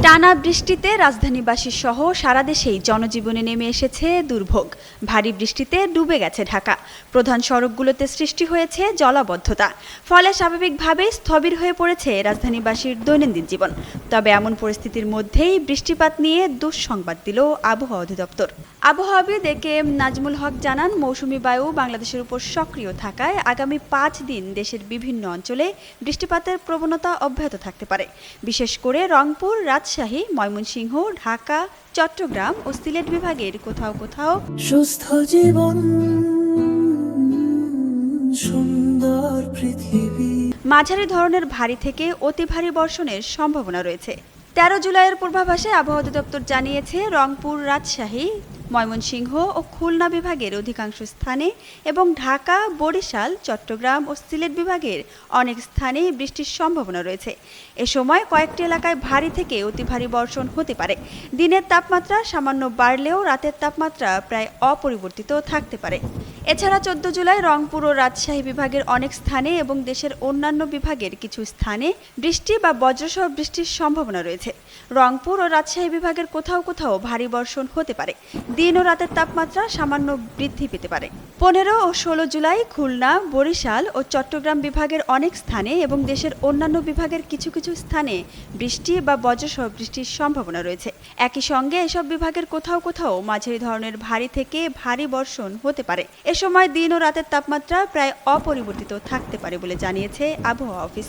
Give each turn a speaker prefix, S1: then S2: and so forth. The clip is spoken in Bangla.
S1: টানা বৃষ্টিতে রাজধানীবাসী সহ সারা দেশেই জনজীবনে নেমে এসেছে দুর্ভোগ। ভারী বৃষ্টিতে ডুবে গেছে ঢাকা। প্রধান সড়কগুলোতে সৃষ্টি হয়েছে জলাবদ্ধতা। ফলে স্বাভাবিকভাবেই স্থবির হয়ে পড়েছে রাজধানীবাসীর দৈনন্দিন জীবন। তবে এমন পরিস্থিতির মধ্যেই বৃষ্টিপাত নিয়ে দুঃসংবাদ দিল আবহাওয়া অধিদপ্তর। আবহাওয়াবিদ এ.কে.এম. নাজমুল হক জানান, মৌসুমী বায়ু বাংলাদেশের উপর সক্রিয় থাকায় আগামী 5 দিন দেশের বিভিন্ন অঞ্চলে বৃষ্টিপাতের প্রবণতা অব্যাহত থাকতে পারে। বিশেষ করে রংপুর, রাজশাহী, ময়মনসিংহ, ঢাকা, চট্টগ্রাম ও সিলেট বিভাগের কোথাও কোথাও
S2: সুস্থ জীবন, সুন্দর পৃথিবী,
S1: মাঝারি ধরনের ভারী থেকে অতি ভারী বর্ষণের সম্ভাবনা রয়েছে। 13 জুলাইয়ের পূর্বাভাসে আবহাওয়া অধিদপ্তর জানিয়েছে, রংপুর, রাজশাহী, ময়মনসিংহ ও খুলনা বিভাগের অধিকাংশ স্থানে এবং ঢাকা, বরিশাল, চট্টগ্রাম ও সিলেট বিভাগের অনেক স্থানে বৃষ্টির সম্ভাবনা রয়েছে। এ সময় কয়েকটি এলাকায় ভারী থেকে অতি ভারী বর্ষণ হতে পারে। দিনের তাপমাত্রা সামান্য বাড়লেও রাতের তাপমাত্রা প্রায় অপরিবর্তিত থাকতে পারে। এছাড়া 14 জুলাই রংপুর ও রাজশাহী বিভাগের অনেক স্থানে এবং দেশের অন্যান্য বিভাগের কিছু স্থানে বৃষ্টি বা বজ্রসহ বৃষ্টির সম্ভাবনা রয়েছে। রংপুর ও রাজশাহী বিভাগের কোথাও কোথাও ভারী বর্ষণ হতে পারে। দিন ও রাতের তাপমাত্রা সামান্য বৃদ্ধি পেতে পারে। 15 ও 16 জুলাই খুলনা, বরিশাল ও চট্টগ্রাম বিভাগের অনেক স্থানে এবং দেশের অন্যান্য বিভাগের কিছু কিছু স্থানে বৃষ্টি বা বজ্রসহ বৃষ্টির সম্ভাবনা রয়েছে। একই সঙ্গে এসব বিভাগের কোথাও কোথাও মাঝারি ধরনের ভারী থেকে ভারী বর্ষণ হতে পারে। এ সময় দিন ও রাতের তাপমাত্রা প্রায় অপরিবর্তিত থাকতে পারে বলে জানিয়েছে আবহাওয়া অফিস।